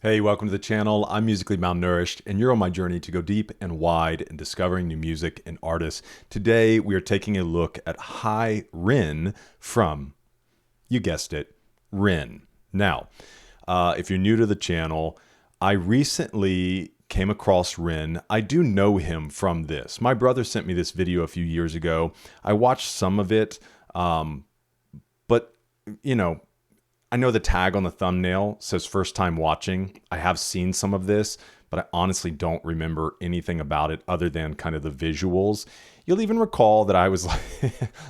Hey, welcome to the channel. I'm Musically Malnourished, and you're on my journey to go deep and wide in discovering new music and artists. Today, we are taking a look at Hi Rin from, you guessed it, Rin. Now, if you're new to the channel, I recently came across Rin. I do know him from this. My brother sent me this video a few years ago. I watched some of it, but, you know, I know the tag on the thumbnail says first time watching. I have seen some of this, but I honestly don't remember anything about it other than kind of the visuals. You'll even recall that I was like,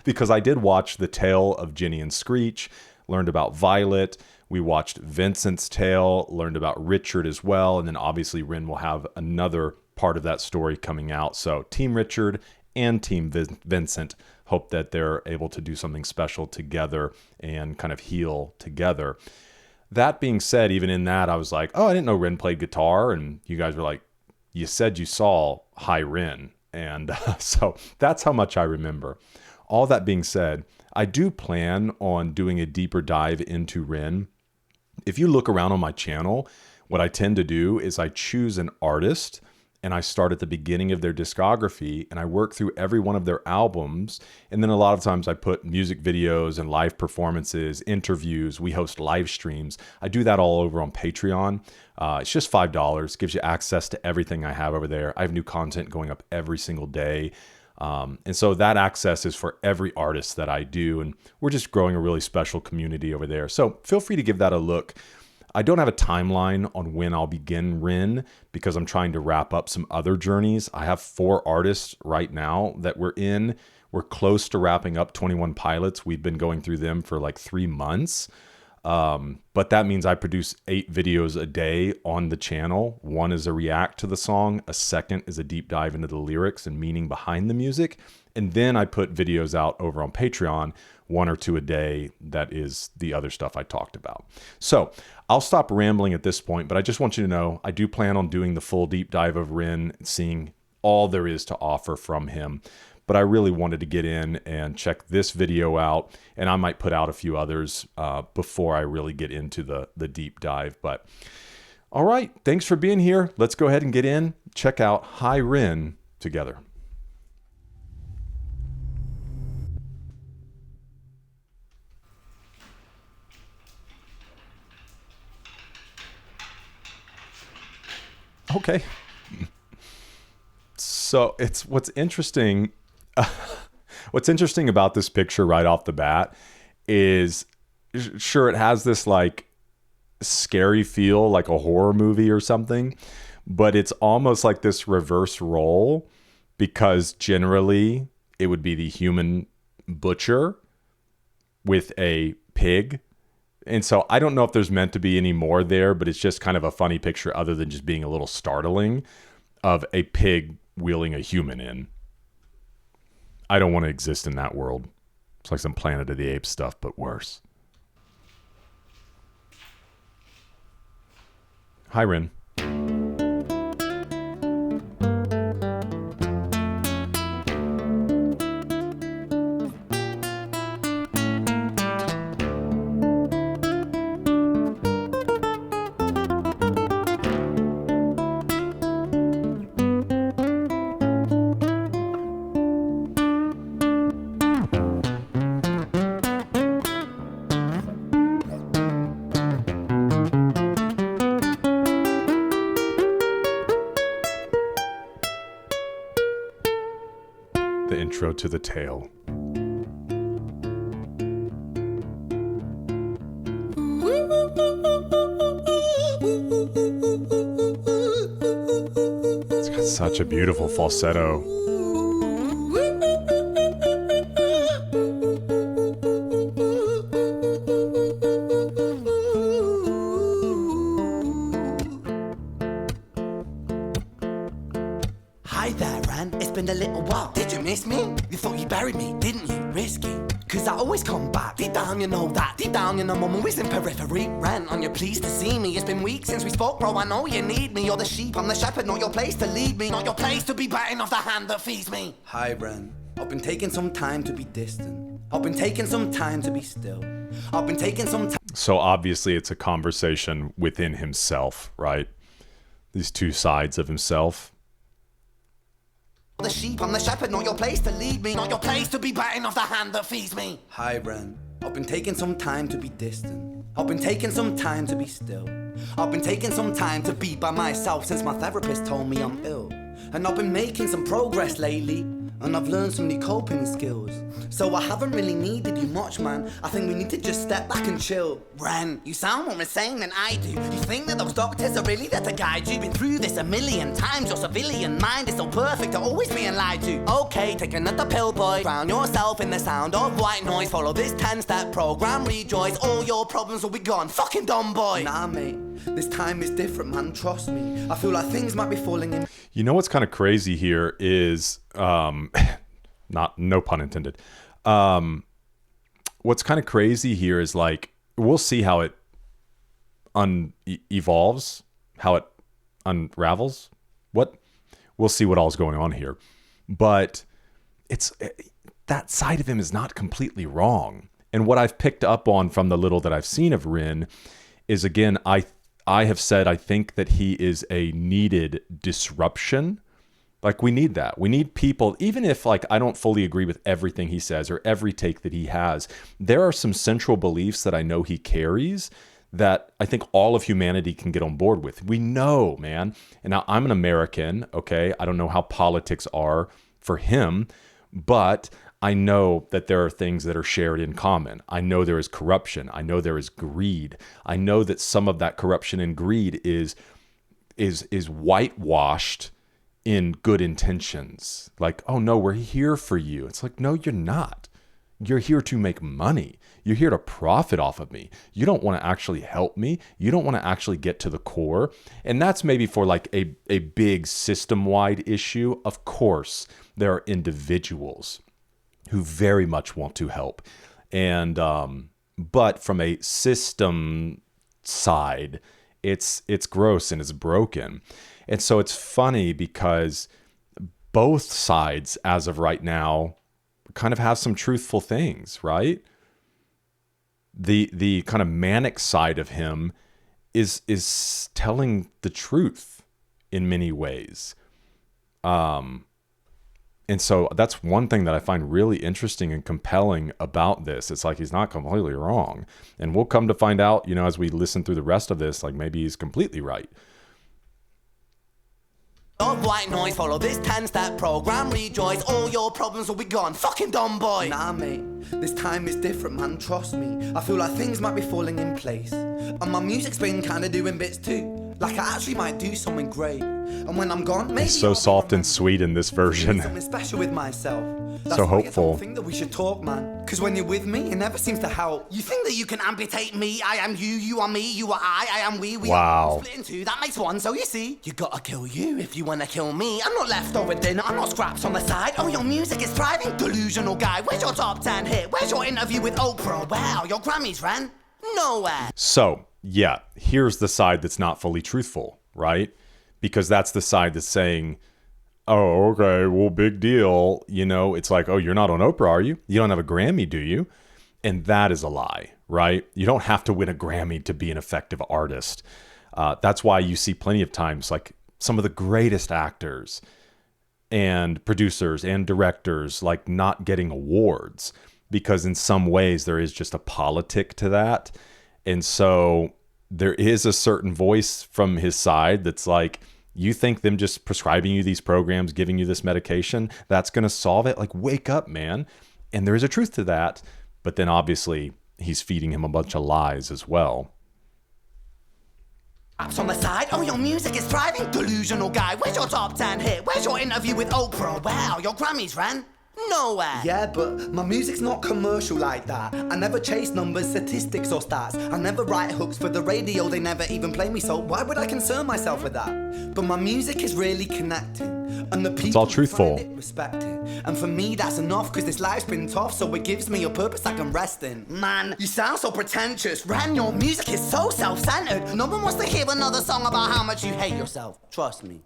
because I did watch The Tale of Ginny and Screech, learned about Violet. We watched Vincent's Tale, learned about Richard as well. And then obviously Rin will have another part of that story coming out. So Team Richard and Team Vincent hope that they're able to do something special together and kind of heal together. That being said, even in that, I was like, oh, I didn't know Rin played guitar. And you guys were like, you said you saw Hi Rin. And so that's how much I remember. All that being said, I do plan on doing a deeper dive into Rin. If you look around on my channel, what I tend to do is I choose an artist and I start at the beginning of their discography and I work through every one of their albums. And then a lot of times I put music videos and live performances, interviews. We host live streams. I do that all over on Patreon. It's just $5. Gives you access to everything I have over there. I have new content going up every single day. And so that access is for every artist that I do. And we're just growing a really special community over there. So feel free to give that a look. I don't have a timeline on when I'll begin Rin because I'm trying to wrap up some other journeys. I have 4 artists right now that we're in. We're close to wrapping up 21 Pilots. We've been going through them for like 3 months. But that means I produce 8 videos a day on the channel. One is a react to the song. A second is a deep dive into the lyrics and meaning behind the music. And then I put videos out over on Patreon, 1 or 2 a day. That is the other stuff I talked about. So I'll stop rambling at this point, but I just want you to know, I do plan on doing the full deep dive of Rin, seeing all there is to offer from him. But I really wanted to get in and check this video out, and I might put out a few others before I really get into the deep dive. But all right, thanks for being here. Let's go ahead and get in, check out Hi Rin together. Okay. So it's what's interesting about this picture right off the bat is, sure, it has this like scary feel, like a horror movie or something, but it's almost like this reverse role because generally it would be the human butcher with a pig. And so I don't know if there's meant to be any more there, but it's just kind of a funny picture other than just being a little startling of a pig wheeling a human in. I don't want to exist in that world. It's like some Planet of the Apes stuff, but worse. Hi, Rin. The intro to the tale. It's got such a beautiful falsetto. Hi there, Ran. It's been a little while. Did you miss me? You thought you buried me, didn't you? Risky. Cause I always come back. Deep down, you know that. Deep down, you know I'm always in periphery. Ran, on your pleased to see me. It's been weeks since we spoke, bro. I know you need me. You're the sheep, I'm the shepherd. Not your place to lead me. Not your place to be biting off the hand that feeds me. Hi, Ran. I've been taking some time to be distant. I've been taking some time to be still. I've been taking some time. So obviously it's a conversation within himself, right? These two sides of himself. The sheep, I'm the shepherd, not your place to lead me, not your place to be biting off the hand that feeds me. Hi, Bren. I've been taking some time to be distant. I've been taking some time to be still. I've been taking some time to be by myself since my therapist told me I'm ill. And I've been making some progress lately, and I've learned some new coping skills. So I haven't really needed you much, man. I think we need to just step back and chill. Bren, you sound more insane than I do. You think that those doctors are really there to guide you? Been through this a million times. Your civilian mind is so perfect, you're always being lied to. Okay, take another pill, boy. Drown yourself in the sound of white noise. Follow this 10-step program, rejoice. All your problems will be gone. Fucking dumb boy. Nah, mate. This time is different, man. Trust me. I feel like things might be falling in. You know what's kind of crazy here is, no pun intended. What's kind of crazy here is like, we'll see how it evolves, how it unravels. We'll see what all's going on here. But that side of him is not completely wrong. And what I've picked up on from the little that I've seen of Rin is, again, I have said I think that he is a needed disruption. Like, we need that. We need people, even if like I don't fully agree with everything he says or every take that he has, there are some central beliefs that I know he carries that I think all of humanity can get on board with. We know, man. And now I'm an American, okay? I don't know how politics are for him, but I know that there are things that are shared in common. I know there is corruption. I know there is greed. I know that some of that corruption and greed is whitewashed in good intentions. Like, oh no, we're here for you. It's like, no, you're not. You're here to make money. You're here to profit off of me. You don't want to actually help me. You don't want to actually get to the core. And that's maybe for like a big system-wide issue. Of course, there are individuals who very much want to help. And but from a system side, it's gross and it's broken. And so it's funny because both sides, as of right now, kind of have some truthful things, right? The kind of manic side of him is telling the truth in many ways. And so that's one thing that I find really interesting and compelling about this. It's like he's not completely wrong. And we'll come to find out, you know, as we listen through the rest of this, like maybe he's completely right. Of white noise, follow this 10-step program, rejoice, all your problems will be gone. Fucking dumb boy. Nah, mate, this time is different, man, trust me. I feel like things might be falling in place. And my music's been kinda doing bits too. Like I actually might do something great. And when I'm gone, maybe it's so soft and sweet in this version. Something special with myself. That's so hopeful. I think that we should talk, man. Cause when you're with me, it never seems to help. You think that you can amputate me? I am you, you are me, you are I am we. We wow. are split in two, that makes one. So you see, you gotta kill you if you wanna kill me. I'm not leftover dinner, I'm not scraps on the side. Oh, your music is thriving, delusional guy. Where's your top 10 hit? Where's your interview with Oprah? Wow, your Grammys ran nowhere. So yeah, here's the side that's not fully truthful, right? Because that's the side that's saying, oh, okay, well, big deal. You know, it's like, oh, you're not on Oprah, are you? You don't have a Grammy, do you? And that is a lie, right? You don't have to win a Grammy to be an effective artist. That's why you see plenty of times, like some of the greatest actors and producers and directors, like not getting awards, because in some ways there is just a politic to that. And so there is a certain voice from his side that's like, you think them just prescribing you these programs, giving you this medication, that's going to solve it? Like, wake up, man. And there is a truth to that. But then obviously he's feeding him a bunch of lies as well. Apps on the side, oh, your music is thriving, delusional guy. Where's your top 10 hit? Where's your interview with Oprah? Wow, your Grammys ran nowhere. Yeah, but my music's not commercial like that. I never chase numbers, statistics or stats. I never write hooks for the radio, they never even play me, so why would I concern myself with that? But my music is really connecting, and the people it's all truthful. Find it respecting. And for me that's enough, cause this life's been tough, so it gives me a purpose I can rest in. Man, you sound so pretentious. Ran, your music is so self-centered. No one wants to hear another song about how much you hate yourself. Trust me.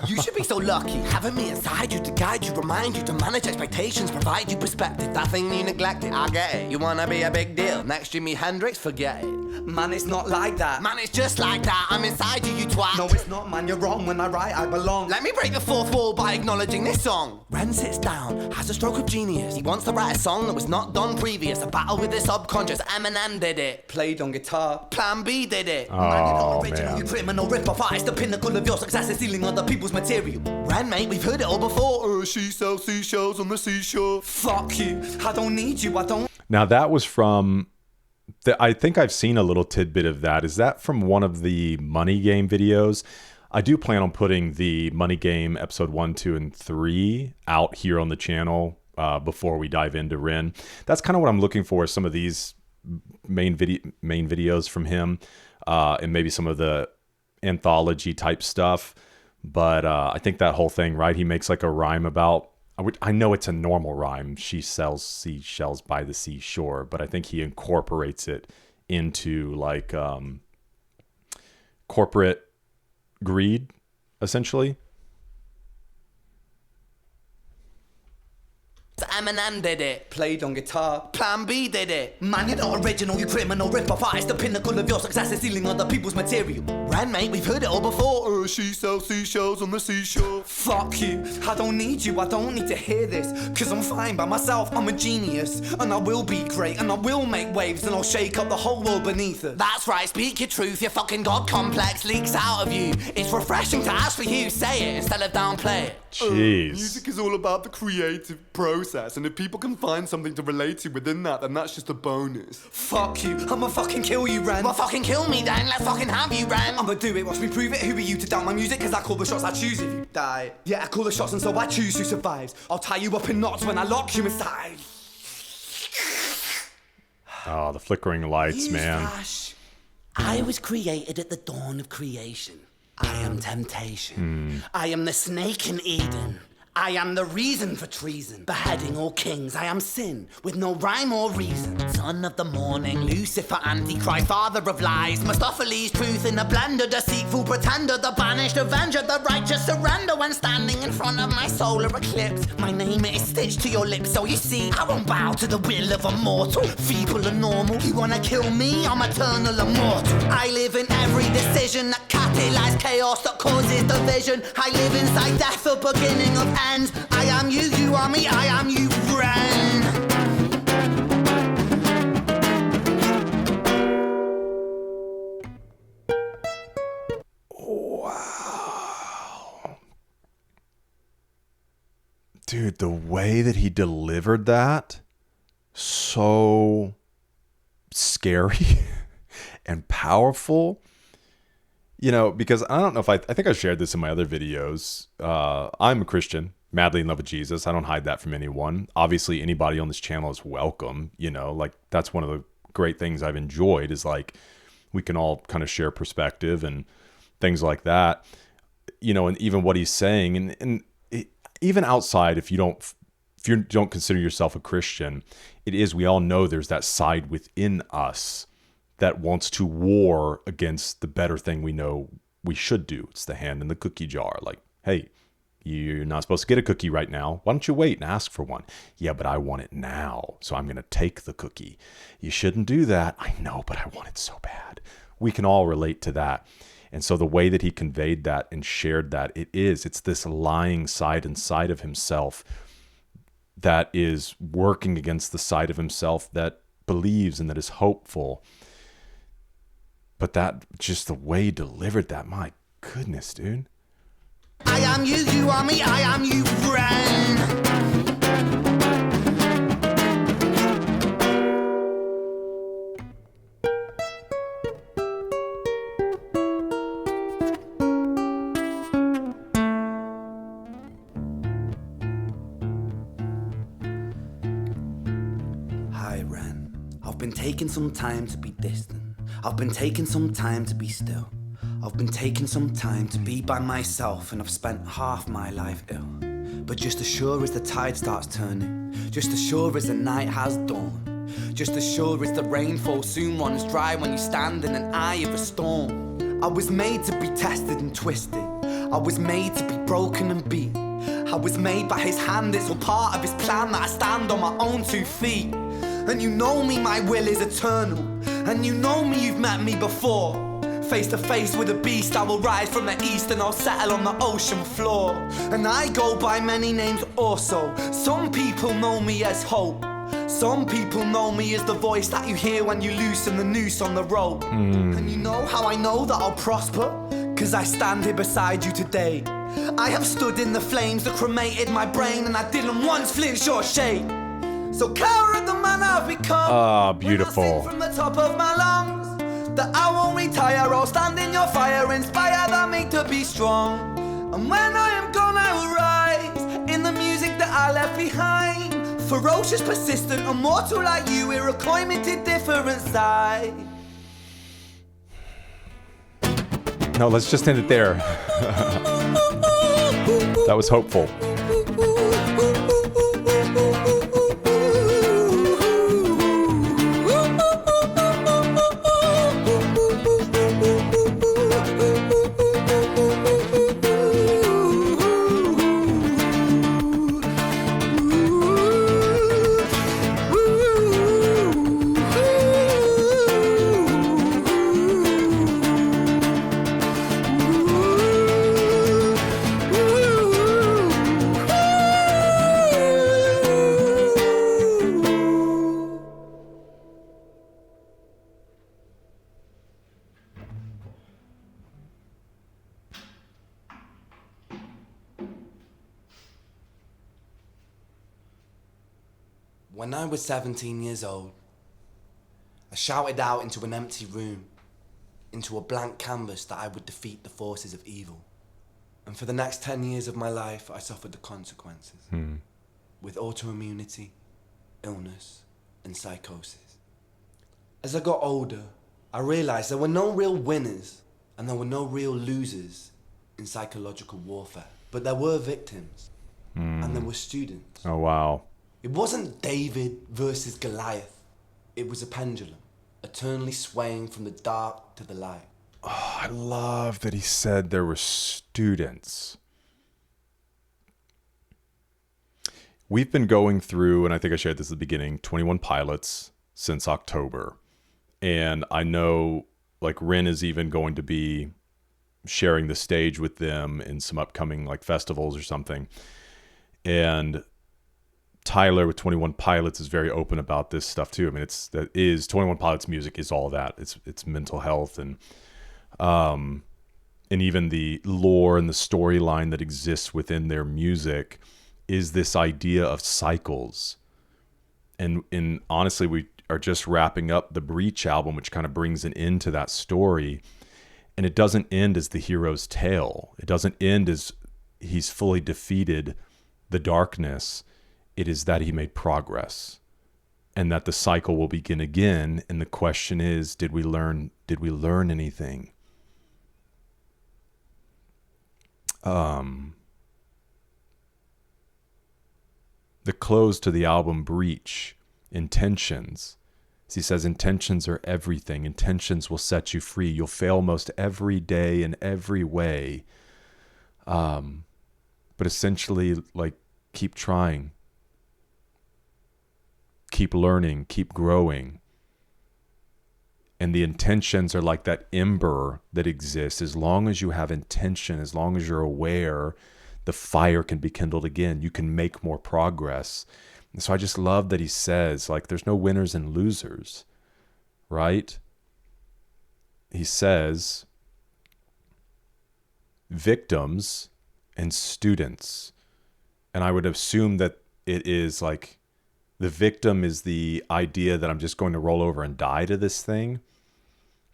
You should be so lucky, having me inside you to guide you, remind you to manage expectations, provide you perspective. That thing you neglected, I get it. You wanna be a big deal, next Jimi Hendrix, forget it. Man, it's not like that. Man, it's just like that, I'm inside you, you twat. No, it's not, man, you're wrong. When I write, I belong. Let me break the fourth wall by acknowledging this song. Ren sits down, has a stroke of genius. He wants to write a song that was not done previous. A battle with the subconscious, Eminem did it. Played on guitar. Plan B did it. Oh, Man, you're not original, man. you criminal rip-off artist. The pinnacle of your success is stealing other people's material. Ren, mate, we've heard it all before. She sells seashells on the seashore. Fuck you, I don't need you, I don't. Now that was from, I think I've seen a little tidbit of that. Is that from one of the Money Game videos? I do plan on putting the Money Game episode 1, 2, and 3 out here on the channel before we dive into Ren. That's kind of what I'm looking for, some of these main videos from him, and maybe some of the anthology type stuff. But I think that whole thing, right? He makes like a rhyme about, I know it's a normal rhyme. She sells seashells by the seashore, but I think he incorporates it into like corporate greed, essentially. Eminem did it. Played on guitar. Plan B did it. Man, you're not original, you criminal rip-off artist. The pinnacle of your success is stealing other people's material. Ren, mate, we've heard it all before. She sells seashells on the seashore. Fuck you, I don't need you, I don't need to hear this. Cause I'm fine by myself, I'm a genius. And I will be great, and I will make waves. And I'll shake up the whole world beneath us. That's right, speak your truth, your fucking God complex leaks out of you. It's refreshing to actually you say it instead of downplay it. Jeez. Music is all about the creative process, and if people can find something to relate to within that, then that's just a bonus. Fuck you, I'ma fucking kill you, Ren. Well, fucking kill me then, let's fucking have you, Ren. I'ma do it, watch me prove it. Who are you to doubt my music? Cause I call the shots, I choose if you die. Yeah, I call the shots and so I choose who survives. I'll tie you up in knots when I lock you inside. Oh, the flickering lights, man. Newsflash. I was created at the dawn of creation. I am temptation. I am the snake in Eden. I am the reason for treason, beheading all kings. I am sin, with no rhyme or reason. Son of the morning, Lucifer, Antichrist, father of lies. Mephistopheles, truth in a blender, deceitful pretender, the banished avenger, the righteous surrender. When standing in front of my solar eclipse, my name is stitched to your lips. So you see, I won't bow to the will of a mortal, feeble and normal. You wanna kill me? I'm eternal immortal. I live in every decision that catalyzes chaos, that causes division. I live inside death, the beginning of end. I am you, you are me, I am you, friend. Wow. Dude, the way that he delivered that, so scary and powerful. You know, because I don't know if I think I shared this in my other videos. I'm a Christian, madly in love with Jesus. I don't hide that from anyone. Obviously, anybody on this channel is welcome. You know, like that's one of the great things I've enjoyed is like we can all kind of share perspective and things like that. You know, and even what he's saying, and even outside, if you don't consider yourself a Christian, it is, we all know there's that side within us that wants to war against the better thing we know we should do. It's the hand in the cookie jar. Like, hey, you're not supposed to get a cookie right now. Why don't you wait and ask for one? Yeah, but I want it now, so I'm going to take the cookie. You shouldn't do that. I know, but I want it so bad. We can all relate to that. And so the way that he conveyed that and shared that, it's this lying side inside of himself that is working against the side of himself that believes and that is hopeful. But that, just the way he delivered that, my goodness, dude. I am you, you are me, I am you, friend. Hi, Ren. I've been taking some time to be distant. I've been taking some time to be still. I've been taking some time to be by myself, and I've spent half my life ill. But just as sure as the tide starts turning, just as sure as the night has dawned, just as sure as the rainfall soon runs dry when you stand in an eye of a storm. I was made to be tested and twisted. I was made to be broken and beat. I was made by his hand, it's all part of his plan that I stand on my own 2 feet. And you know me, my will is eternal. And you know me, you've met me before. Face to face with a beast, I will rise from the east and I'll settle on the ocean floor. And I go by many names also. Some people know me as hope. Some people know me as the voice that you hear when you loosen the noose on the rope. And you know how I know that I'll prosper? 'Cause I stand here beside you today. I have stood in the flames that cremated my brain, and I didn't once flinch or shake. So care of the man I've become. Ah, beautiful. When I sing from the top of my lungs, that I won't retire, I'll stand in your fire, inspire that me to be strong. And when I am gone, I will rise in the music that I left behind. Ferocious, persistent, immortal like you, we're a climbing to different sides. No, let's just end it there. That was hopeful. When I was 17 years old, I shouted out into an empty room, into a blank canvas, that I would defeat the forces of evil. And for the next 10 years of my life, I suffered the consequences. With autoimmunity, illness, and psychosis. As I got older, I realized there were no real winners and there were no real losers in psychological warfare. But there were victims and there were students. Oh, wow. It wasn't David versus Goliath. It was a pendulum, eternally swaying from the dark to the light. Oh, I love that he said there were students. We've been going through, and I think I shared this at the beginning, 21 Pilots since October. And I know, like, Rin is even going to be sharing the stage with them in some upcoming, like, festivals or something. And Tyler with 21 Pilots is very open about this stuff too. I mean, 21 Pilots music is all that. It's mental health and even the lore and the storyline that exists within their music is this idea of cycles. And honestly, we are just wrapping up the Breach album, which kind of brings an end to that story. And it doesn't end as the hero's tale. It doesn't end as he's fully defeated the darkness. It is that he made progress and that the cycle will begin again. And the question is, did we learn anything? The close to the album Breach, Intentions. As he says, intentions are everything. Intentions will set you free. You'll fail most every day in every way. But essentially, like, keep trying. Keep learning, keep growing. And the intentions are like that ember that exists. As long as you have intention, as long as you're aware, the fire can be kindled again. You can make more progress. And so I just love that he says, like, there's no winners and losers, right? He says, victims and students. And I would assume that it is like, the victim is the idea that I'm just going to roll over and die to this thing.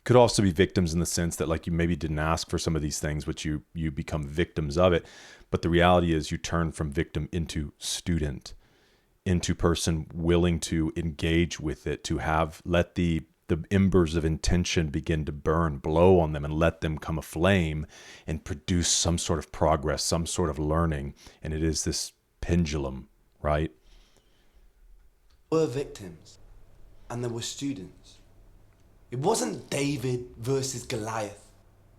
Could also be victims in the sense that, like, you maybe didn't ask for some of these things, but you become victims of it. But the reality is you turn from victim into student, into person willing to engage with it, to let the embers of intention begin to burn, blow on them and let them come aflame and produce some sort of progress, some sort of learning. And it is this pendulum, right? Were victims and there were students. It wasn't David versus Goliath.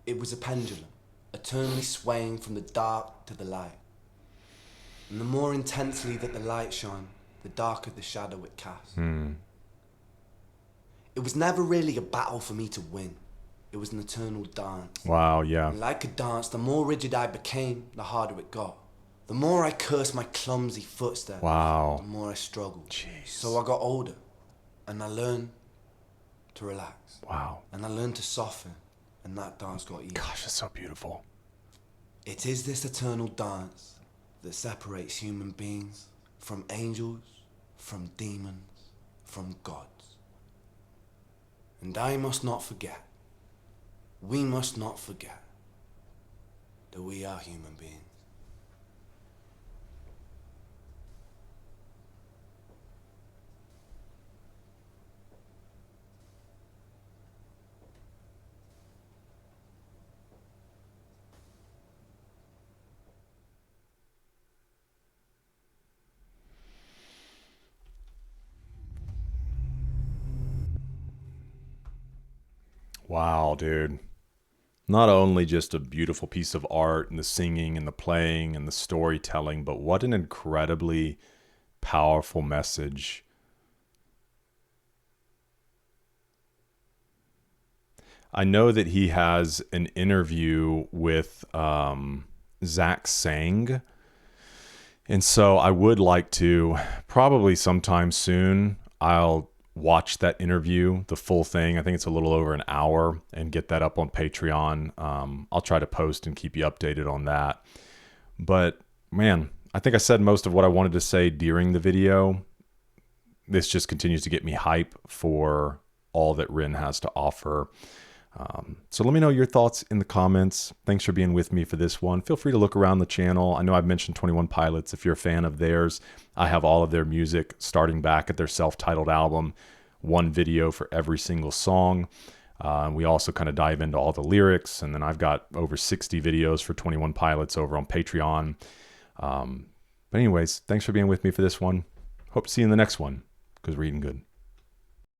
It was a pendulum, eternally swaying from the dark to the light. And the more intensely that the light shone, the darker the shadow it cast. It was never really a battle for me to win. It was an eternal dance. Wow, yeah. And like a dance, the more rigid I became, the harder it got. The more I cursed my clumsy footsteps, Wow. the more I struggled. Jeez. So I got older, and I learned to relax. Wow. And I learned to soften, and that dance got easier. Gosh, that's so beautiful. It is this eternal dance that separates human beings from angels, from demons, from gods. And I must not forget, we must not forget, that we are human beings. Wow, dude. Not only just a beautiful piece of art and the singing and the playing and the storytelling, but what an incredibly powerful message. I know that he has an interview with Zach Sang. And so I would like to, probably sometime soon, I'll watch that interview, the full thing. I think it's a little over an hour, and get that up on Patreon. I'll try to post and keep you updated on that. But man, I think I said most of what I wanted to say during the video. This just continues to get me hype for all that Rin has to offer. So let me know your thoughts in the comments. Thanks for being with me for this one. Feel free to look around the channel. I know I've mentioned 21 Pilots. If you're a fan of theirs, I have all of their music starting back at their self-titled album, one video for every single song. We also kind of dive into all the lyrics, and then I've got over 60 videos for 21 Pilots over on Patreon. But anyways, thanks for being with me for this one. Hope to see you in the next one, because we're eating good.